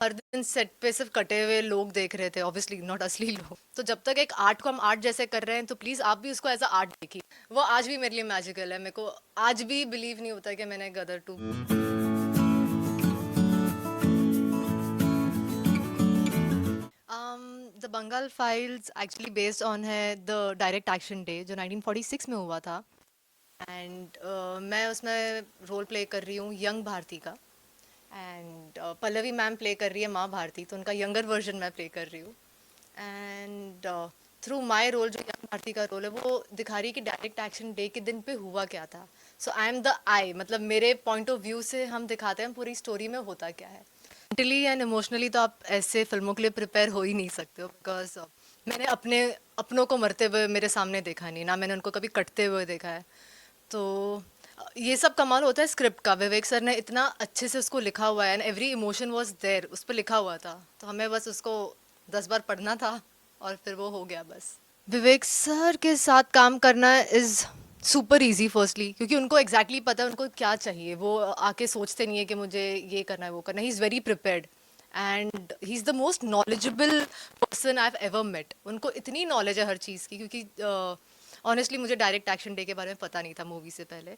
हर दिन सेट पे सिर्फ कटे हुए लोग देख रहे थे, ऑब्वियसली नॉट असली लोग। तो जब तक एक आर्ट को हम आर्ट जैसे कर रहे हैं तो प्लीज आप भी उसको एज अ आर्ट देखिए। वो आज भी मेरे लिए मैजिकल है। मेरे को आज भी बिलीव नहीं होता कि मैंने Gadar two. The Bengal files actually based on है द डायरेक्ट एक्शन डे जो 1946 में हुआ था। एंड मैं उसमें रोल प्ले कर रही हूँ यंग भारती का। एंड पल्लवी मैम प्ले कर रही है माँ भारती, तो उनका यंगर वर्जन मैं प्ले कर रही हूँ। एंड थ्रू माई रोल, जो यंग भारती का रोल है, वो दिखा रही है कि डायरेक्ट एक्शन डे के दिन पे हुआ क्या था। सो आई एम द आई, मतलब मेरे पॉइंट ऑफ व्यू से हम दिखाते हैं पूरी स्टोरी में होता क्या है। मेंटली एंड इमोशनली तो आप ऐसे फिल्मों के लिए प्रिपेयर हो ही नहीं सकते हो, बिकॉज मैंने अपनों को मरते हुए मेरे सामने देखा नहीं, ना मैंने उनको कभी कटते हुए देखा है। तो ये सब कमाल होता है स्क्रिप्ट का। विवेक सर ने इतना अच्छे से उसको लिखा हुआ है and every emotion was there, उस पर लिखा हुआ था। तो हमें बस उसको 10 बार पढ़ना था और फिर वो हो गया बस। विवेक सर के साथ काम करना इज़ सुपर इजी फर्स्टली, क्योंकि उनको एग्जैक्टली पता है उनको क्या चाहिए। वो आके सोचते नहीं है कि मुझे ये करना है वो करना है। He is very prepared and he is the most knowledgeable person I have ever met. उनको इतनी नॉलेज है हर चीज़ की, क्योंकि ऑनेस्टली मुझे डायरेक्ट एक्शन डे के बारे में पता नहीं था मूवी से पहले।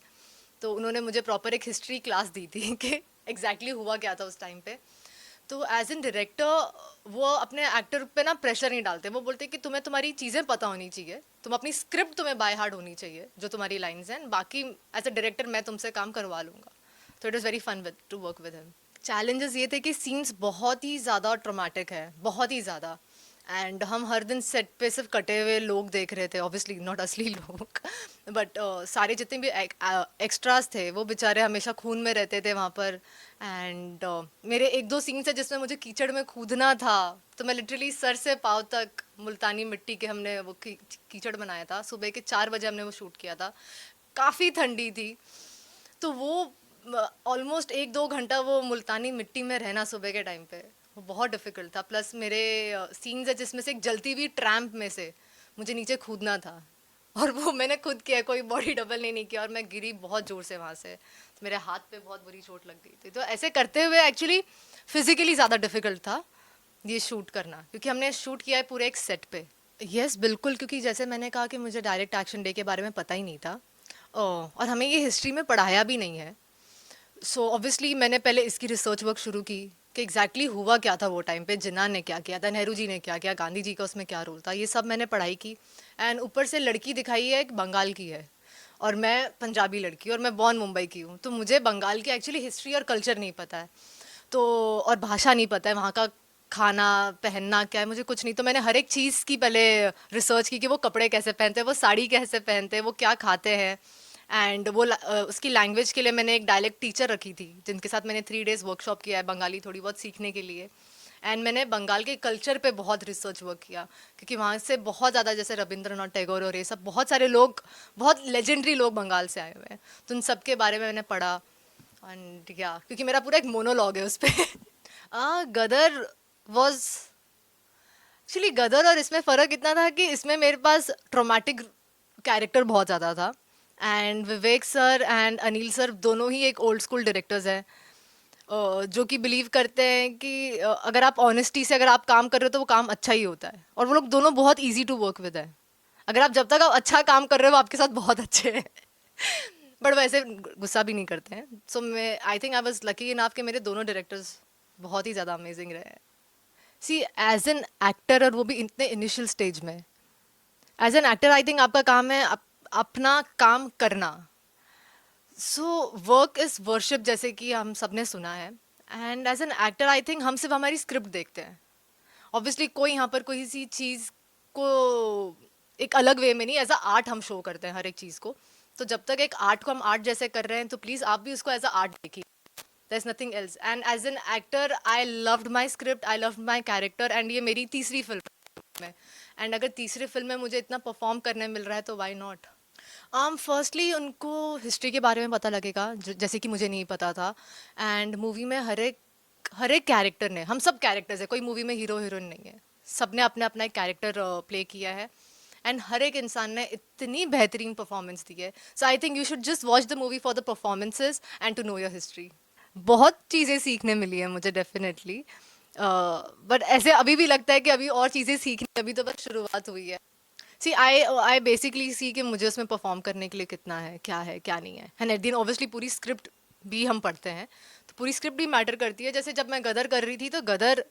तो उन्होंने मुझे प्रॉपर एक हिस्ट्री क्लास दी थी कि एग्जैक्टली हुआ क्या था उस टाइम पे। तो एज एन डायरेक्टर वो अपने एक्टर पे ना प्रेशर नहीं डालते। वो बोलते कि तुम्हें तुम्हारी चीज़ें पता होनी चाहिए, तुम अपनी स्क्रिप्ट तुम्हें बाय हार्ट होनी चाहिए, जो तुम्हारी लाइंस हैं, बाकी एज अ डायरेक्टर मैं तुमसे काम करवा लूँगा। तो it was very fun with to work with him. Challenges ये थे कि सीन्स बहुत ही ज़्यादा ट्रोमेटिक है, बहुत ही ज़्यादा। एंड हम हर दिन सेट पे सिर्फ कटे हुए लोग देख रहे थे, ऑब्वियसली नॉट असली लोग। बट सारे जितने भी एक्स्ट्रास थे वो बेचारे हमेशा खून में रहते थे वहाँ पर। एंड मेरे एक दो सीन्स है जिसमें मुझे कीचड़ में कूदना था। तो मैं लिटरली सर से पाँव तक मुल्तानी मिट्टी के हमने वो कीचड़ बनाया था। सुबह के 4 बजे हमने वो शूट किया था। काफ़ी ठंडी थी। तो वो ऑलमोस्ट 1-2 घंटा वो मुल्तानी मिट्टी में रहना सुबह के टाइम पे, वो बहुत डिफिकल्ट था। प्लस मेरे सीन्स है जिसमें से एक जलती हुई ट्रैम्प में से मुझे नीचे कूदना था, और वो मैंने खुद किया, कोई बॉडी डबल नहीं किया, और मैं गिरी बहुत ज़ोर से वहाँ से। तो मेरे हाथ पे बहुत बुरी चोट लग गई थी। तो ऐसे करते हुए एक्चुअली फिजिकली ज़्यादा डिफिकल्ट था ये शूट करना, क्योंकि हमने शूट किया है पूरे एक सेट पे। यस बिल्कुल, क्योंकि जैसे मैंने कहा कि मुझे डायरेक्ट एक्शन डे के बारे में पता ही नहीं था। और हमें ये हिस्ट्री में पढ़ाया भी नहीं है। सो ऑब्वियसली मैंने पहले इसकी रिसर्च वर्क शुरू की कि एग्जैक्टली हुआ क्या था वो टाइम पे, जिन्ना ने क्या किया था, नेहरू जी ने क्या किया, गांधी जी का उसमें क्या रोल था, ये सब मैंने पढ़ाई की। एंड ऊपर से लड़की दिखाई है एक बंगाल की है, और मैं पंजाबी लड़की, और मैं बॉर्न मुंबई की हूँ। तो मुझे बंगाल की एक्चुअली हिस्ट्री और कल्चर नहीं पता है। तो और भाषा नहीं पता है, वहाँ का खाना पहनना क्या है, मुझे कुछ नहीं। तो मैंने हर एक चीज़ की पहले रिसर्च की कि वो कपड़े कैसे पहनते हैं, वो साड़ी कैसे पहनते हैं, वो क्या खाते हैं। एंड वो उसकी लैंग्वेज के लिए मैंने एक डायलेक्ट टीचर रखी थी, जिनके साथ मैंने 3 डेज़ वर्कशॉप किया है बंगाली थोड़ी बहुत सीखने के लिए। एंड मैंने बंगाल के कल्चर पे बहुत रिसर्च वर्क किया, क्योंकि वहाँ से बहुत ज़्यादा, जैसे रविंद्रनाथ टैगोर और ये सब बहुत सारे लोग, बहुत लेजेंडरी लोग बंगाल से आए हुए हैं। तो उन सब के बारे में मैंने पढ़ा। एंड या क्योंकि मेरा पूरा एक मोनोलॉग है उस पर। गदर वॉज एक्चुअली, गदर और इसमें फ़र्क इतना था कि इसमें मेरे पास ट्रोमेटिक कैरेक्टर बहुत ज़्यादा था। And Vivek sir and Anil sir दोनों ही एक ओल्ड स्कूल डायरेक्टर्स हैं, जो कि बिलीव करते हैं कि अगर आप ऑनेस्टी से अगर आप काम कर रहे हो तो वो काम अच्छा ही होता है। और वो लोग दोनों बहुत इजी टू वर्क विद है। अगर आप जब तक आप अच्छा काम कर रहे हो वो आपके साथ बहुत अच्छे हैं। बट वैसे गुस्सा भी नहीं करते हैं। सो मैं I think I was lucky enough कि मेरे दोनों डायरेक्टर्स बहुत ही ज़्यादा अमेजिंग रहे हैं। सी एज एन एक्टर, और वो भी इतने इनिशियल स्टेज में, as an actor I think आपका काम है अपना काम करना। सो वर्क इज वर्शिप, जैसे कि हम सब ने सुना है। And as an actor I think हम सिर्फ हमारी स्क्रिप्ट देखते हैं। ऑब्वियसली कोई यहाँ पर कोई सी चीज़ को एक अलग वे में नहीं, एज अ आर्ट हम शो करते हैं हर एक चीज़ को। तो जब तक एक आर्ट को हम आर्ट जैसे कर रहे हैं तो प्लीज़ आप भी उसको एज अ आर्ट देखिए। There's nothing else. And as an actor, I loved my script, I loved my character, and ये मेरी तीसरी फिल्म है। एंड अगर तीसरी फिल्म में मुझे इतना परफॉर्म करने मिल रहा है तो वाई नॉट। फर्स्टली उनको हिस्ट्री के बारे में पता लगेगा, जैसे कि मुझे नहीं पता था। एंड मूवी में हर एक कैरेक्टर ने, हम सब कैरेक्टर्स है, कोई मूवी में हीरो हीरोइन नहीं है, सब ने अपना अपना एक कैरेक्टर प्ले किया है। एंड हर एक इंसान ने इतनी बेहतरीन परफॉर्मेंस दी है। So I think you should just watch the movie for the performances and to know your history. बहुत चीज़ें सीखने मिली है मुझे डेफिनेटली। बट ऐसे अभी भी लगता है कि अभी और चीज़ें सीखनी, अभी तो बस शुरुआत हुई है। सी आई बेसिकली सी कि मुझे उसमें परफॉर्म करने के लिए कितना है क्या नहीं है, and at the end obviously पूरी स्क्रिप्ट भी हम पढ़ते हैं, तो पूरी स्क्रिप्ट भी मैटर करती है। जैसे जब मैं गदर कर रही थी, तो गदर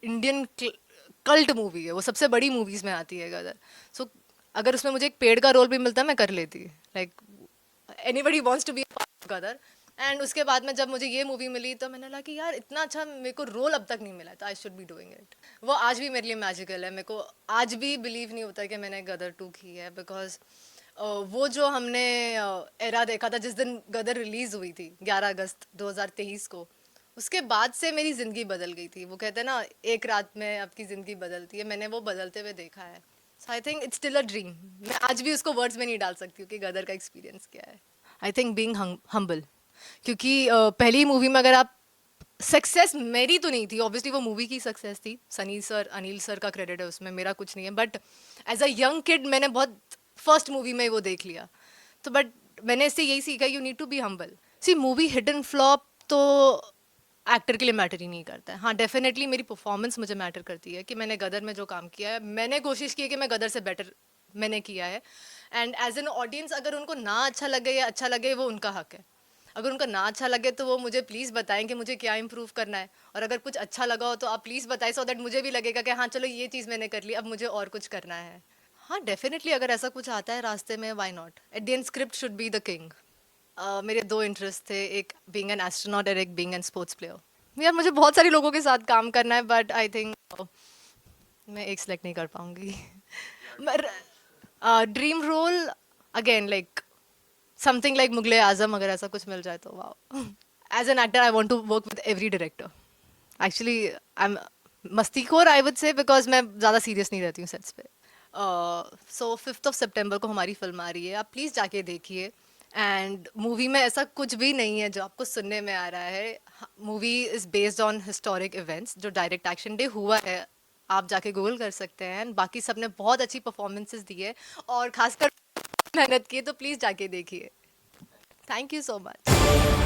इंडियन कल्ट मूवी है, वो सबसे बड़ी मूवीज में आती है गदर। सो अगर उसमें मुझे एक पेड़ का रोल भी मिलता मैं कर लेती, like anybody wants to be Gadar. एंड उसके बाद में जब मुझे ये मूवी मिली, तो मैंने लगा कि यार इतना अच्छा मेरे को रोल अब तक नहीं मिला, तो I should be doing it. वो आज भी मेरे लिए मैजिकल है, मेरे को आज भी बिलीव नहीं होता कि मैंने गदर 2 की है, बिकॉज वो जो हमने एरा देखा था जिस दिन गदर रिलीज हुई थी 11 अगस्त 2023 को, उसके बाद से मेरी ज़िंदगी बदल गई थी। वो कहते हैं ना, एक रात में आपकी ज़िंदगी बदलती है, मैंने वो बदलते हुए देखा है। So I think it's still a dream. मैं आज भी उसको वर्ड्स में नहीं डाल सकती हूँ कि गदर का एक्सपीरियंस क्या है। आई थिंक बीइंग हम्बल, क्योंकि पहली मूवी में अगर आप, सक्सेस मेरी तो नहीं थी, ऑब्वियसली वो मूवी की सक्सेस थी, सनी सर अनिल सर का क्रेडिट है उसमें, मेरा कुछ नहीं है। But as a young kid मैंने बहुत फर्स्ट मूवी में वो देख लिया, तो बट मैंने इससे यही सीखा, you need to be humble. See movie hit and flop तो एक्टर के लिए मैटर ही नहीं करता है। हाँ, डेफिनेटली मेरी परफॉर्मेंस मुझे मैटर करती है कि मैंने गदर में जो काम किया है, मैंने कोशिश की है कि मैं गदर से बेटर मैंने किया है। एंड एज एन ऑडियंस अगर उनको ना अच्छा लगे या अच्छा लगे, वो उनका हक है। अगर उनको ना अच्छा लगे तो वो मुझे प्लीज़ बताएं कि मुझे क्या इम्प्रूव करना है, और अगर कुछ अच्छा लगा हो तो आप प्लीज़ बताएं, सो दैट मुझे भी लगेगा कि हाँ चलो ये चीज़ मैंने कर ली, अब मुझे और कुछ करना है। हाँ, डेफिनेटली अगर ऐसा कुछ आता है रास्ते में, why not. At the end script should be the king. मेरे दो इंटरेस्ट थे, एक बीइंग एन एस्ट्रोनॉट और एक बीइंग एन स्पोर्ट्स प्लेयर। यार मुझे बहुत सारे लोगों के साथ काम करना है, बट आई थिंक मैं एक सेलेक्ट नहीं कर पाऊंगी। Dream role again like something like Mughal-e Azam, अगर ऐसा कुछ मिल जाए तो वाह। As an actor I want to work with every director. Actually I am मस्तीखोर आई वुड से, बिकॉज मैं ज़्यादा सीरियस नहीं रहती हूँ सेट्स पे। सो 5 सितंबर को हमारी फिल्म आ रही है, आप प्लीज़ जाके देखिए। एंड मूवी में ऐसा कुछ भी नहीं है जो आपको सुनने में आ रहा है। Movie is based on historic events, जो डायरेक्ट एक्शन डे हुआ है, आप जाके गूगल कर सकते हैं। बाकी सबने बहुत अच्छी परफॉर्मेंसेस दी है, और खासकर मेहनत की है, तो प्लीज़ जाके देखिए। Thank you so much.